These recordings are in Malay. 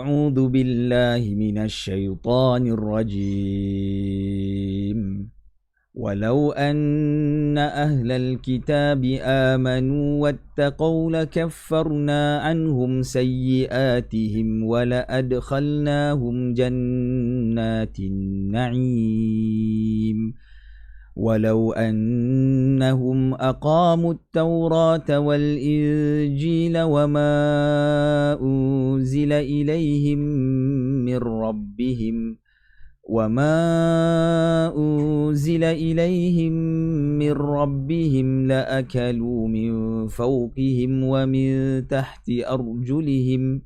أعوذ بالله من الشيطان الرجيم ولو أن أهل الكتاب آمنوا واتقوا لكفرنا عنهم سيئاتهم ولأدخلناهم جنات النعيم ولو أنهم أقاموا التوراة والإنجيل وما أنزل إليهم من ربهم لأكلوا من فوقهم ومن تحت أرجلهم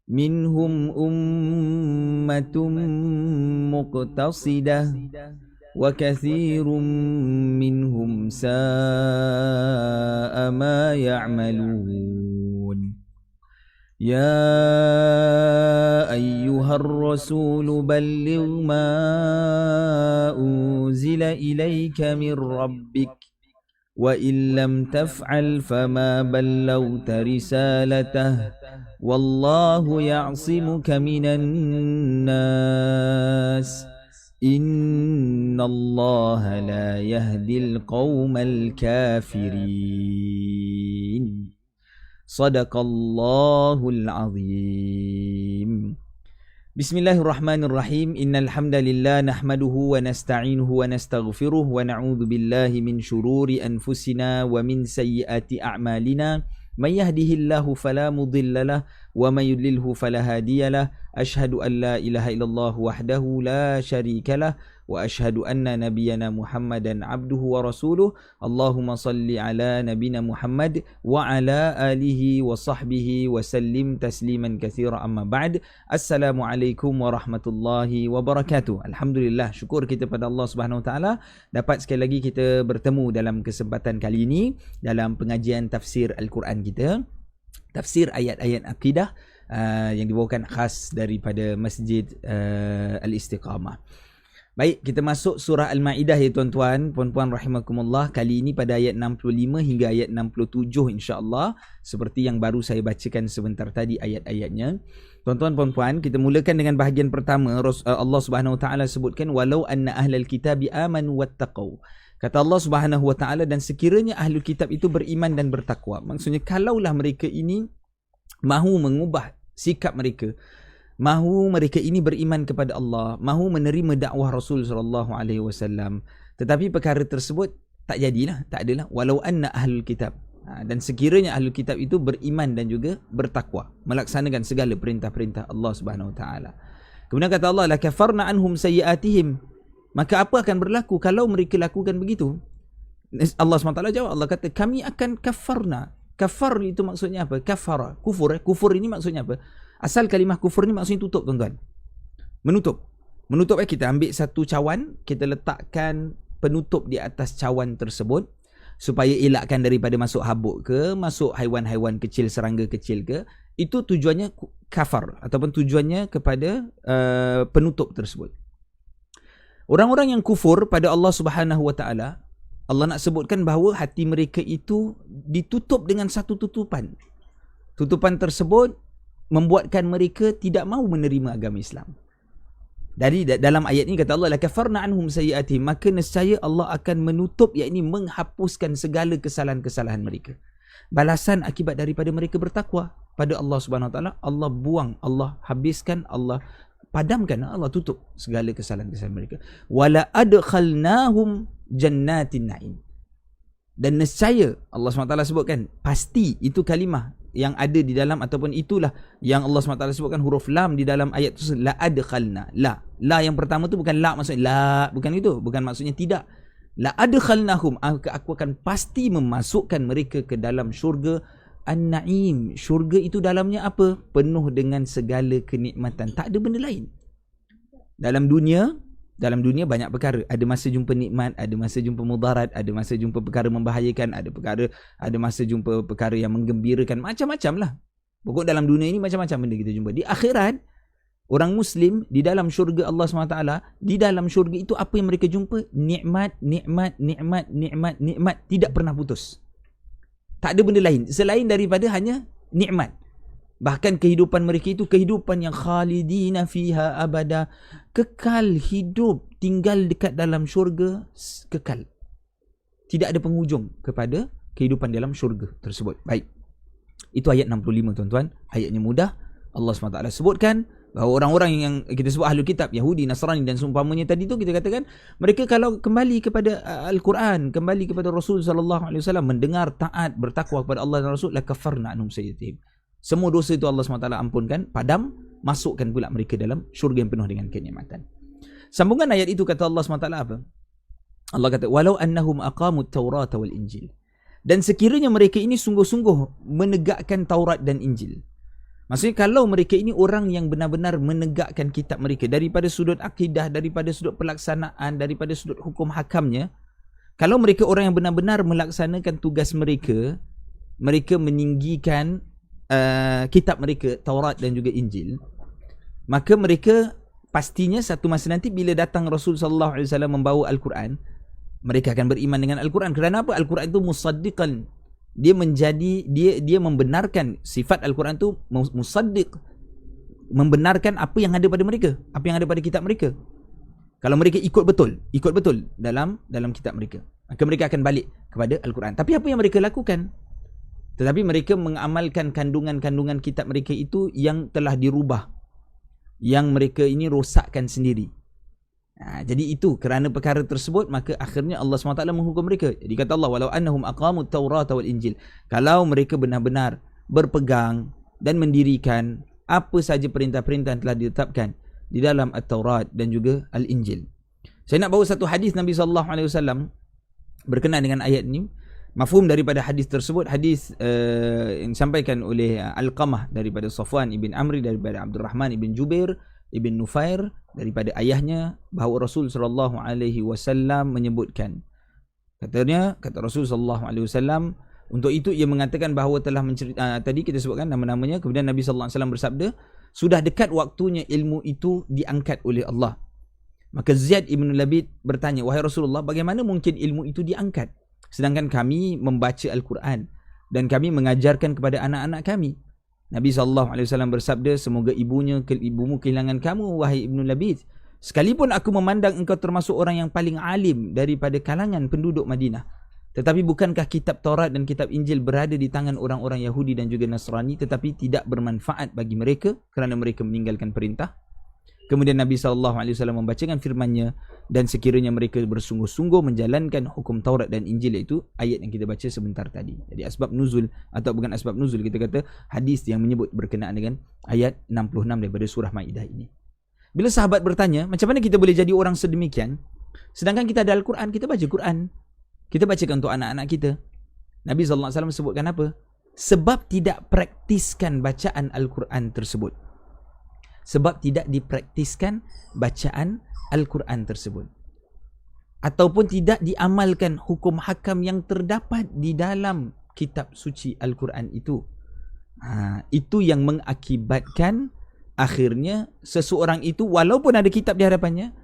منهم أمة مقتصدة وكثير منهم ساء ما يعملون يا أيها الرسول بلغ ما أنزل إليك من ربك وإن لم تفعل فما بلغت رسالته والله يعصمك من الناس إن الله لا يهدي القوم الكافرين صدق الله العظيم بسم الله الرحمن الرحيم إن الحمد لله نحمده ونستعينه ونستغفره ونعوذ بالله من شرور أنفسنا ومن سيئات أعمالنا من يهده الله فلا مضل له ومن يضلله فلا هادي له أشهد أن لا إله إلا الله وحده لا شريك له وأشهد أن نبينا محمدا عبده ورسوله اللهم صل على نبينا محمد وعلى آله وصحبه وسلم تسليما كثيرا أما بعد السلام عليكم ورحمة الله وبركاته. Alhamdulillah, syukur kita pada Allah Subhanahu Wa Taala dapat sekali lagi kita bertemu dalam kesempatan kali ini dalam pengajian tafsir Al-Quran kita, tafsir ayat-ayat akidah yang dibawakan khas daripada Masjid Al-Istiqamah. Baik, kita masuk surah Al-Ma'idah ya tuan-tuan, puan-puan rahimakumullah. Kali ini pada ayat 65 hingga ayat 67 insya-Allah, seperti yang baru saya bacakan sebentar tadi ayat-ayatnya. Tuan-tuan puan-puan, kita mulakan dengan bahagian pertama. Allah Subhanahu Wa Taala sebutkan walau anna ahlal kitabi amanu wattaqau. Kata Allah Subhanahu Wa Taala, dan sekiranya ahlul kitab itu beriman dan bertakwa. Maksudnya kalaulah mereka ini mahu mengubah sikap mereka, mahu mereka ini beriman kepada Allah, mahu menerima dakwah Rasul sallallahu alaihi wasallam, tetapi perkara tersebut tak jadilah, tak adalah. Walau anna ahlul kitab, dan sekiranya ahlul kitab itu beriman dan juga bertakwa, melaksanakan segala perintah-perintah Allah Subhanahu wa taala. Kemudian kata Allah, la kafarna anhum sayyiatihim, maka apa akan berlaku kalau mereka lakukan begitu? Allah SWT jawab, Allah kata kami akan kafarna. Kafar itu maksudnya apa? Kafara, kufur. Kufur ini maksudnya apa? Asal kalimah kufur ni maksudnya tutup tuan-tuan. Menutup. Menutup kita ambil satu cawan, kita letakkan penutup di atas cawan tersebut supaya elakkan daripada masuk habuk ke, masuk haiwan-haiwan kecil, serangga kecil ke. Itu tujuannya kafar ataupun tujuannya kepada penutup tersebut. Orang-orang yang kufur pada Allah Subhanahu Wa Taala, Allah nak sebutkan bahawa hati mereka itu ditutup dengan satu tutupan. Tutupan tersebut membuatkan mereka tidak mahu menerima agama Islam. Dari dalam ayat ini kata Allah, la kafarna anhum sayyiatihim, maka nescaya Allah akan menutup, yakni menghapuskan segala kesalahan-kesalahan mereka. Balasan akibat daripada mereka bertakwa pada Allah Subhanahu Wa Taala, Allah buang, Allah habiskan, Allah padamkan, Allah tutup segala kesalahan-kesalahan mereka. Wala adkhalnahum jannatin na'im, dan nescaya Allah SWT sebutkan, pasti itu kalimah yang ada di dalam, ataupun itulah yang Allah SWT sebutkan huruf lam di dalam ayat itu, la adkhalna. La yang pertama tu bukan la maksudnya la, bukan itu, bukan maksudnya tidak. La adkhalnahum, aku akan pasti memasukkan mereka ke dalam syurga an-na'im. Syurga itu dalamnya apa? Penuh dengan segala kenikmatan, tak ada benda lain. Dalam dunia banyak perkara. Ada masa jumpa nikmat, ada masa jumpa mudarat, ada masa jumpa perkara membahayakan, ada masa jumpa perkara yang menggembirakan, macam-macam lah. Pokok dalam dunia ini macam-macam benda kita jumpa. Di akhirat, orang Muslim di dalam syurga Allah SWT, di dalam syurga itu apa yang mereka jumpa? Nikmat, nikmat, nikmat, nikmat, nikmat, tidak pernah putus. Tak ada benda lain selain daripada hanya nikmat. Bahkan kehidupan mereka itu kehidupan yang khalidina fiha abada, kekal hidup, tinggal dekat dalam syurga, kekal. Tidak ada penghujung kepada kehidupan dalam syurga tersebut. Baik. Itu ayat 65 tuan-tuan. Ayatnya mudah. Allah SWT sebutkan bahawa orang-orang yang kita sebut ahlul kitab, Yahudi, Nasrani dan seumpamanya tadi tu, kita katakan mereka kalau kembali kepada Al-Quran, kembali kepada Rasul SAW, mendengar, taat, bertakwa kepada Allah dan Rasul, lakafarna anhum sayyi'atihim. Semua dosa itu Allah SWT ampunkan, padam, masukkan pula mereka dalam syurga yang penuh dengan kenikmatan. Sambungan ayat itu kata Allah SWT apa? Allah kata, walau annahum aqamut taurata wal injil. Dan sekiranya mereka ini sungguh-sungguh menegakkan Taurat dan Injil. Maksudnya kalau mereka ini orang yang benar-benar menegakkan kitab mereka daripada sudut akidah, daripada sudut pelaksanaan, daripada sudut hukum hakamnya, kalau mereka orang yang benar-benar melaksanakan tugas mereka, mereka meninggikan kitab mereka, Taurat dan juga Injil, maka mereka pastinya satu masa nanti bila datang Rasul sallallahu alaihi wasallam membawa Al-Quran, mereka akan beriman dengan Al-Quran. Kerana apa? Al-Quran itu musaddiqan. Dia menjadi dia membenarkan sifat Al-Quran itu musaddiq, membenarkan apa yang ada pada mereka, apa yang ada pada kitab mereka. Kalau mereka ikut betul dalam kitab mereka, maka mereka akan balik kepada Al-Quran. Tapi apa yang mereka lakukan? Tetapi mereka mengamalkan kandungan-kandungan kitab mereka itu yang telah dirubah, yang mereka ini rosakkan sendiri. Jadi itu kerana perkara tersebut maka akhirnya Allah SWT menghukum mereka. Jadi kata Allah, walau annahum aqamut taurata wal injil, kalau mereka benar-benar berpegang dan mendirikan apa saja perintah-perintah yang telah ditetapkan di dalam At-Taurat dan juga Al-Injil. Saya nak bawa satu hadis Nabi SAW berkenaan dengan ayat ini. Mafhum daripada hadis tersebut, hadis yang disampaikan oleh Alqamah daripada Safwan ibn Amri, daripada Abdul Rahman ibn Jubair ibn Nufair, daripada ayahnya, bahawa Rasul sallallahu alaihi wasallam menyebutkan, kata Rasul sallallahu alaihi wasallam, untuk itu ia mengatakan bahawa telah tadi kita sebutkan nama-namanya, kemudian Nabi sallallahu alaihi wasallam bersabda, sudah dekat waktunya ilmu itu diangkat oleh Allah. Maka Ziyad ibn Labid bertanya, wahai Rasulullah, bagaimana mungkin ilmu itu diangkat sedangkan kami membaca Al-Quran dan kami mengajarkan kepada anak-anak kami? Nabi SAW bersabda, semoga ibumu kehilangan kamu, wahai Ibn Labid. Sekalipun aku memandang engkau termasuk orang yang paling alim daripada kalangan penduduk Madinah, tetapi bukankah kitab Taurat dan kitab Injil berada di tangan orang-orang Yahudi dan juga Nasrani, tetapi tidak bermanfaat bagi mereka kerana mereka meninggalkan perintah? Kemudian Nabi SAW membacakan firman-Nya, dan sekiranya mereka bersungguh-sungguh menjalankan hukum Taurat dan Injil, itu ayat yang kita baca sebentar tadi. Jadi asbab nuzul atau bukan asbab nuzul, kita kata hadis yang menyebut berkenaan dengan ayat 66 daripada surah Maidah ini. Bila sahabat bertanya, macam mana kita boleh jadi orang sedemikian sedangkan kita ada Al-Quran, kita baca Quran, kita bacakan untuk anak-anak kita? Nabi SAW sebutkan apa? Sebab tidak praktiskan bacaan Al-Quran tersebut. Sebab tidak dipraktiskan bacaan Al-Quran tersebut, ataupun tidak diamalkan hukum hakam yang terdapat di dalam kitab suci Al-Quran itu. Itu yang mengakibatkan akhirnya seseorang itu walaupun ada kitab di hadapannya,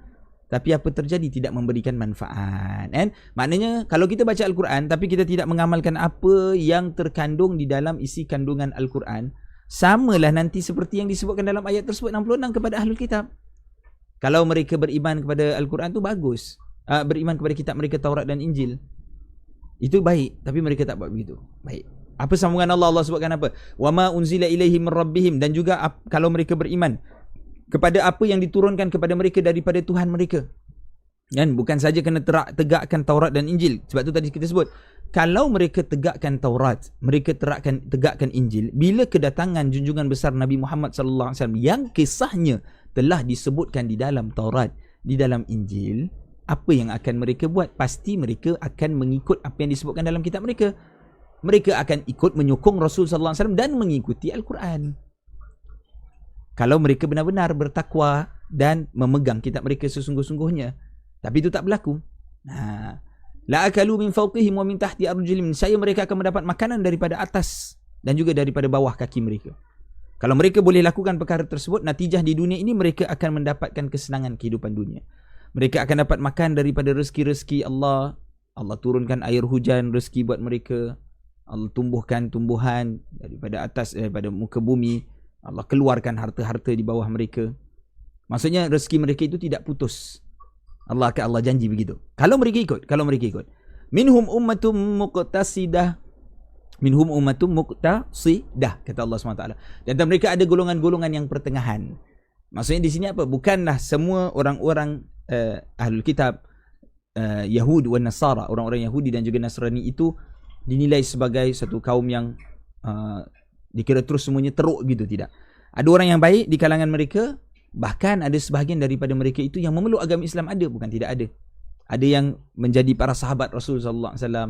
tapi apa terjadi? Tidak memberikan manfaat. Maknanya kalau kita baca Al-Quran tapi kita tidak mengamalkan apa yang terkandung di dalam isi kandungan Al-Quran, samalah nanti seperti yang disebutkan dalam ayat tersebut 66 kepada ahlul kitab. Kalau mereka beriman kepada Al-Quran tu bagus, beriman kepada kitab mereka Taurat dan Injil, itu baik, tapi mereka tak buat begitu. Baik. Apa sambungan Allah? Allah sebutkan apa? Wa ma unzila ilaihim min rabbihim, dan juga kalau mereka beriman kepada apa yang diturunkan kepada mereka daripada Tuhan mereka. Dan bukan saja kena tegakkan Taurat dan Injil. Sebab tu tadi kita sebut, kalau mereka tegakkan Taurat, mereka tegakkan Injil, bila kedatangan junjungan besar Nabi Muhammad sallallahu alaihi wasallam yang kisahnya telah disebutkan di dalam Taurat, di dalam Injil, apa yang akan mereka buat? Pasti mereka akan mengikut apa yang disebutkan dalam kitab mereka. Mereka akan ikut menyokong Rasul sallallahu alaihi wasallam dan mengikuti Al-Quran. Kalau mereka benar-benar bertakwa dan memegang kitab mereka sesungguh-sungguhnya. Tapi itu tak berlaku. La akalu min fawqihim wa min tahti arjulihim. Saya mereka akan mendapat makanan daripada atas dan juga daripada bawah kaki mereka. Kalau mereka boleh lakukan perkara tersebut, natijah di dunia ini mereka akan mendapatkan kesenangan kehidupan dunia. Mereka akan dapat makan daripada rezeki-rezeki Allah. Allah turunkan air hujan, rezeki buat mereka. Allah tumbuhkan tumbuhan daripada muka bumi. Allah keluarkan harta-harta di bawah mereka. Maksudnya rezeki mereka itu tidak putus. Allah janji begitu. Kalau mereka ikut. Minhum ummatum muqtasidah. Kata Allah SWT. Di antara mereka ada golongan-golongan yang pertengahan. Maksudnya di sini apa? Bukanlah semua orang-orang Ahlul Kitab, Yahud wa Nasara, orang-orang Yahudi dan juga Nasrani itu dinilai sebagai satu kaum yang dikira terus semuanya teruk gitu, tidak. Ada orang yang baik di kalangan mereka, bahkan ada sebahagian daripada mereka itu yang memeluk agama Islam, ada, bukan tidak ada. Ada yang menjadi para sahabat Rasul sallallahu alaihi wasallam,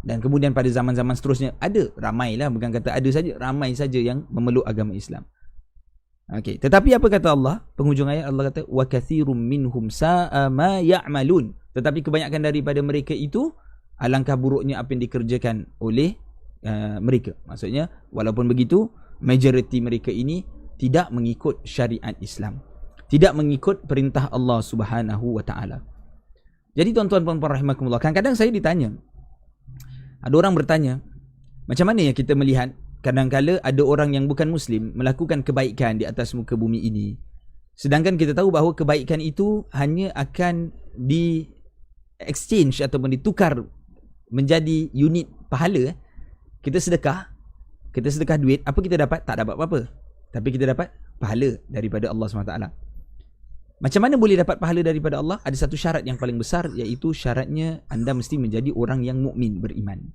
dan kemudian pada zaman-zaman seterusnya ada, ramailah, bukan kata ada saja, ramai saja yang memeluk agama Islam. Okey, tetapi apa kata Allah? Penghujung ayat Allah kata wa katsirum minhum sa'a ma ya'malun. Tetapi kebanyakan daripada mereka itu alangkah buruknya apa yang dikerjakan oleh mereka. Maksudnya walaupun begitu, majoriti mereka ini tidak mengikut syariat Islam, tidak mengikut perintah Allah Subhanahu wa taala. Jadi tuan-tuan dan puan-puan rahimakumullah, kadang-kadang saya ditanya, ada orang bertanya, macam mana ya kita melihat kadang-kala ada orang yang bukan Muslim melakukan kebaikan di atas muka bumi ini, sedangkan kita tahu bahawa kebaikan itu hanya akan di exchange ataupun ditukar menjadi unit pahala. Kita sedekah duit, apa kita dapat? Tak dapat apa-apa, tapi kita dapat pahala daripada Allah SWT. Macam mana boleh dapat pahala daripada Allah? Ada satu syarat yang paling besar, iaitu syaratnya anda mesti menjadi orang yang mukmin, beriman.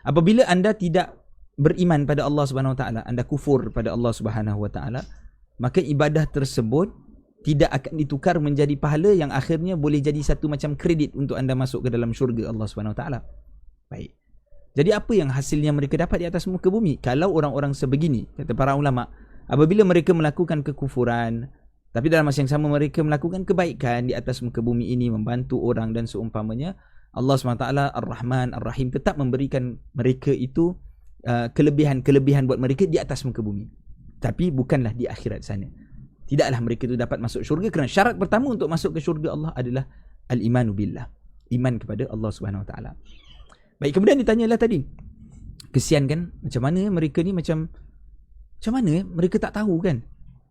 Apabila anda tidak beriman pada Allah Subhanahu Wa Taala, anda kufur pada Allah Subhanahu Wa Taala, maka ibadah tersebut tidak akan ditukar menjadi pahala yang akhirnya boleh jadi satu macam kredit untuk anda masuk ke dalam syurga Allah Subhanahu Wa Taala. Baik. Jadi apa yang hasilnya mereka dapat di atas muka bumi? Kalau orang-orang sebegini, kata para ulama, apabila mereka melakukan kekufuran, tapi dalam masa yang sama mereka melakukan kebaikan di atas muka bumi ini, membantu orang dan seumpamanya, Allah SWT Ar-Rahman Ar-Rahim tetap memberikan mereka itu kelebihan-kelebihan buat mereka di atas muka bumi. Tapi bukanlah di akhirat sana. Tidaklah mereka itu dapat masuk syurga, kerana syarat pertama untuk masuk ke syurga Allah adalah al-imanu billah, iman kepada Allah Subhanahu Wa Taala. Baik, kemudian ditanyalah tadi, kesian kan, macam mana mereka ni macam mana mereka tak tahu kan?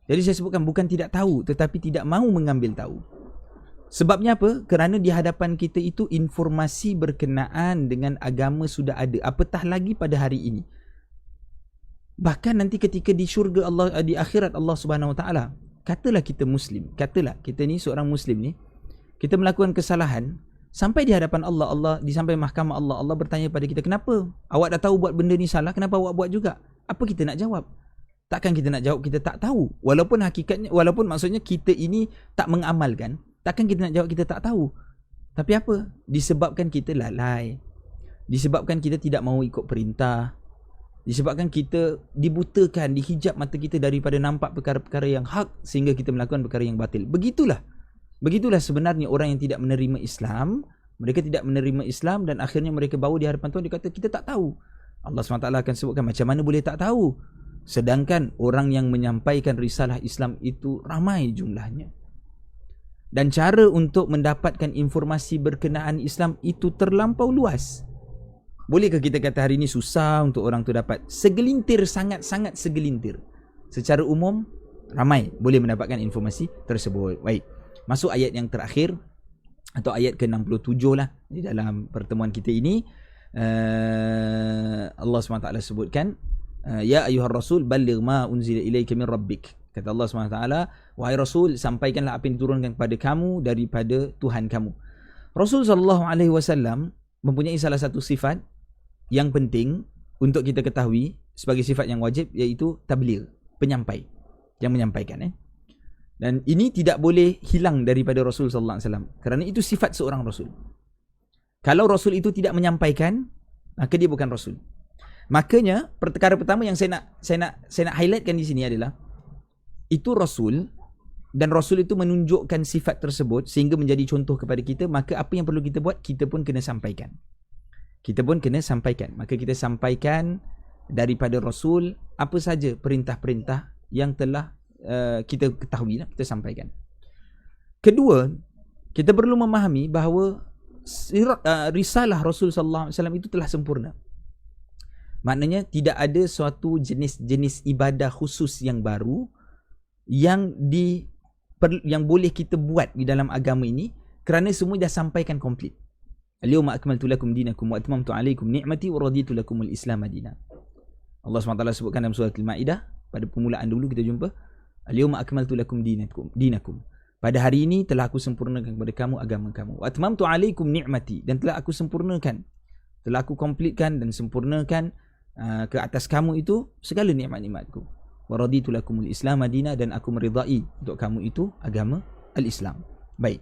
Jadi saya sebutkan bukan tidak tahu, tetapi tidak mahu mengambil tahu. Sebabnya apa? Kerana di hadapan kita itu informasi berkenaan dengan agama sudah ada, apatah lagi pada hari ini. Bahkan nanti ketika di syurga Allah, di akhirat Allah Subhanahu Wa Taala, katalah kita Muslim, katalah kita ni seorang Muslim ni, kita melakukan kesalahan, sampai di hadapan Allah, sampai mahkamah Allah bertanya pada kita, kenapa? Awak dah tahu buat benda ni salah, kenapa awak buat juga? Apa kita nak jawab? Takkan kita nak jawab kita tak tahu. Walaupun hakikatnya, walaupun maksudnya kita ini tak mengamalkan, takkan kita nak jawab kita tak tahu. Tapi apa? Disebabkan kita lalai, disebabkan kita tidak mahu ikut perintah, disebabkan kita dibutakan, dihijab mata kita daripada nampak perkara-perkara yang hak, sehingga kita melakukan perkara yang batil. Begitulah sebenarnya orang yang tidak menerima Islam. Mereka tidak menerima Islam dan akhirnya mereka bawa di hadapan Tuhan, dia kata kita tak tahu. Allah SWT akan sebutkan, macam mana boleh tak tahu? Sedangkan orang yang menyampaikan risalah Islam itu ramai jumlahnya. Dan cara untuk mendapatkan informasi berkenaan Islam itu terlampau luas. Bolehkah kita kata hari ini susah untuk orang tu dapat? Segelintir, sangat-sangat segelintir. Secara umum, ramai boleh mendapatkan informasi tersebut. Baik, masuk ayat yang terakhir, atau ayat ke-67 lah di dalam pertemuan kita ini. Allah SWT sebutkan, ya ayuhar rasul balligh ma unzila ilaika min rabbik. Kata Allah SWT, wahai Rasul, sampaikanlah apa yang diturunkan kepada kamu daripada Tuhan kamu. Rasul SAW mempunyai salah satu sifat yang penting untuk kita ketahui sebagai sifat yang wajib, iaitu tabligh, penyampai, yang menyampaikan. Dan ini tidak boleh hilang daripada Rasul SAW, kerana itu sifat seorang Rasul. Kalau Rasul itu tidak menyampaikan, maka dia bukan Rasul. Makanya perkara pertama yang saya nak highlightkan di sini adalah itu Rasul, dan Rasul itu menunjukkan sifat tersebut sehingga menjadi contoh kepada kita. Maka apa yang perlu kita buat? Kita pun kena sampaikan. Maka kita sampaikan daripada Rasul apa saja perintah-perintah yang telah kita ketahui, kita sampaikan. Kedua, kita perlu memahami bahawa risalah Rasul sallallahu alaihi wasallam itu telah sempurna. Maknanya tidak ada suatu jenis-jenis ibadah khusus yang baru yang boleh kita buat di dalam agama ini, kerana semua dah sampaikan komplit. Al-yawma akmaltu lakum dinakum wa atmamtu alaikum ni'mati wa raditu lakumul Islam madina. Allah SWT sebutkan dalam surah Al-Maidah, pada permulaan dulu kita jumpa, Al-yawma akmaltu lakum dinakum. Pada hari ini telah aku sempurnakan kepada kamu agama kamu. Wa atmamtu alaikum ni'mati, dan telah aku sempurnakan, telah aku komplitkan dan sempurnakan ke atas kamu itu segala nikmat-nikmatku. Wa raditu lakumul Islam madina, dan aku meridai untuk kamu itu agama al-Islam. Baik.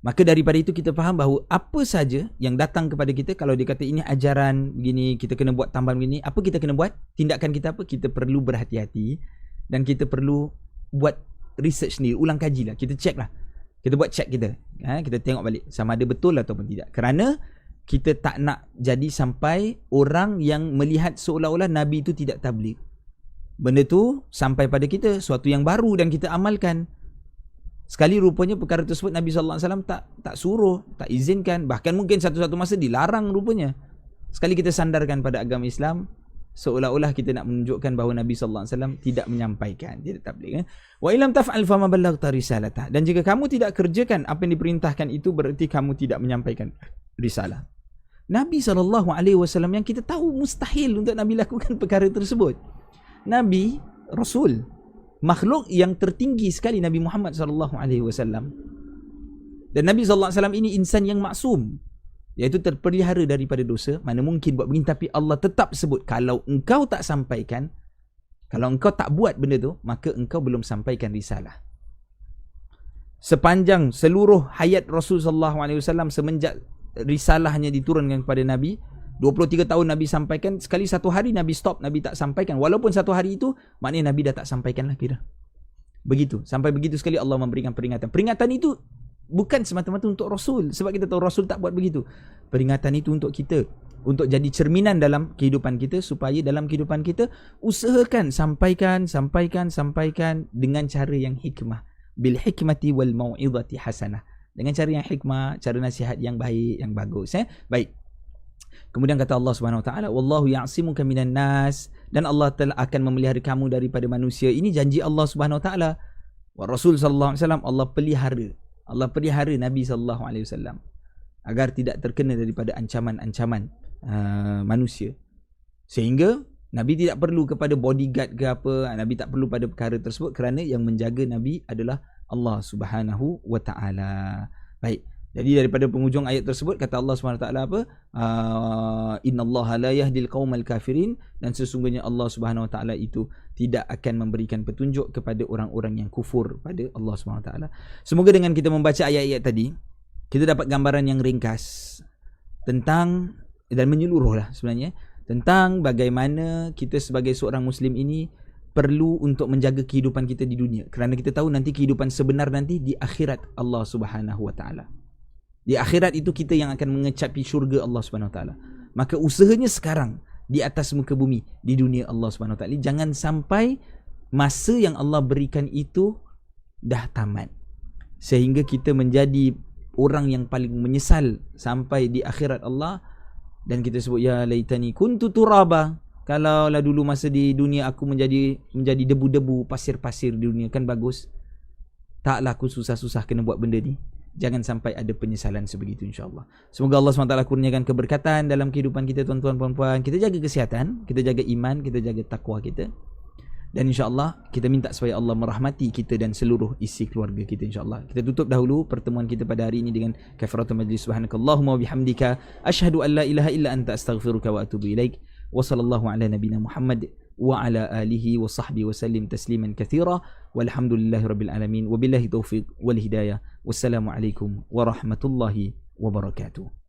Maka daripada itu kita faham bahawa apa saja yang datang kepada kita, kalau dia kata ini ajaran begini, kita kena buat tambahan begini, apa kita kena buat? Tindakan kita apa? Kita perlu berhati-hati dan kita perlu buat research sendiri, ulang kaji lah, kita check lah, kita buat check kita, kita tengok balik sama ada betul ataupun tidak. Kerana kita tak nak jadi sampai orang yang melihat seolah-olah Nabi itu tidak tabligh. Benda tu sampai pada kita suatu yang baru dan kita amalkan. Sekali rupanya perkara tersebut Nabi SAW tak suruh, tak izinkan, bahkan mungkin satu-satu masa dilarang rupanya. Sekali kita sandarkan pada agama Islam, seolah-olah kita nak menunjukkan bahawa Nabi SAW tidak menyampaikan, tidak tabligh. Wa illam taf'al fama ballaghta risalatah. Dan jika kamu tidak kerjakan apa yang diperintahkan itu, berarti kamu tidak menyampaikan risalah. Nabi SAW yang kita tahu mustahil untuk Nabi lakukan perkara tersebut. Nabi, Rasul, makhluk yang tertinggi sekali Nabi Muhammad SAW. Dan Nabi SAW ini insan yang maksum, iaitu terpelihara daripada dosa. Mana mungkin buat begini, tapi Allah tetap sebut, kalau engkau tak sampaikan, kalau engkau tak buat benda tu, maka engkau belum sampaikan risalah. Sepanjang seluruh hayat Rasulullah SAW, semenjak risalahnya diturunkan kepada Nabi, 23 tahun Nabi sampaikan, sekali satu hari Nabi stop, Nabi tak sampaikan. Walaupun satu hari itu, maknanya Nabi dah tak sampaikan lagi dah. Begitu. Sampai begitu sekali Allah memberikan peringatan. Peringatan itu bukan semata-mata untuk Rasul, sebab kita tahu Rasul tak buat begitu. Peringatan itu untuk kita, untuk jadi cerminan dalam kehidupan kita, supaya dalam kehidupan kita usahakan sampaikan dengan cara yang hikmah. Bil hikmati wal mau'izati hasanah. Dengan cara yang hikmah, cara nasihat yang baik, yang bagus. Baik. Kemudian kata Allah Subhanahu Wa Taala, wallahu ya'simuka minan nas, dan Allah telah akan memelihara kamu daripada manusia. Ini janji Allah Subhanahu Wa Taala. Wa Rasul sallallahu alaihi wasallam, Allah pelihara Nabi sallallahu alaihi wasallam agar tidak terkena daripada ancaman-ancaman manusia. Sehingga Nabi tidak perlu kepada bodyguard ke apa, Nabi tak perlu pada perkara tersebut, kerana yang menjaga Nabi adalah Allah Subhanahu Wa Taala. Baik. Jadi daripada penghujung ayat tersebut kata Allah SWT apa? Innallaha la yahdil qaumal kafirin, dan sesungguhnya Allah Subhanahu Wa Taala itu tidak akan memberikan petunjuk kepada orang-orang yang kufur pada Allah Subhanahu Wa Taala. Semoga dengan kita membaca ayat-ayat tadi, kita dapat gambaran yang ringkas tentang, dan menyeluruh lah sebenarnya, tentang bagaimana kita sebagai seorang Muslim ini perlu untuk menjaga kehidupan kita di dunia. Kerana kita tahu nanti kehidupan sebenar nanti di akhirat Allah Subhanahu Wa Taala. Di akhirat itu kita yang akan mengecapi syurga Allah Subhanahu Wa Taala. Maka usahanya sekarang di atas muka bumi, di dunia Allah Subhanahu Wa Taala. Jangan sampai masa yang Allah berikan itu dah tamat, sehingga kita menjadi orang yang paling menyesal sampai di akhirat Allah. Dan kita sebut, ya laitani kuntu turaba, kalaulah dulu masa di dunia aku menjadi debu-debu, pasir-pasir di dunia, kan bagus. Taklah aku susah-susah kena buat benda ni. Jangan sampai ada penyesalan sebegitu, insyaAllah. Semoga Allah SWT kurniakan keberkatan dalam kehidupan kita, tuan-tuan, puan-puan. Kita jaga kesihatan, kita jaga iman, kita jaga takwa kita. Dan insyaAllah kita minta supaya Allah merahmati kita dan seluruh isi keluarga kita, insyaAllah. Kita tutup dahulu pertemuan kita pada hari ini dengan kafaratul majlis. Subhanakallahumma wa bihamdika, asyhadu an la ilaha illa anta, astaghfiruka wa atubu ilaik. Wa sallallahu ala nabina Muhammad wa ala alihi wa sahbihi wa sallim tasliman katsira, walhamdulillahi rabbil alamin, wabillahi taufiq wal hidayah. Wassalamu alaikum warahmatullahi wabarakatuh.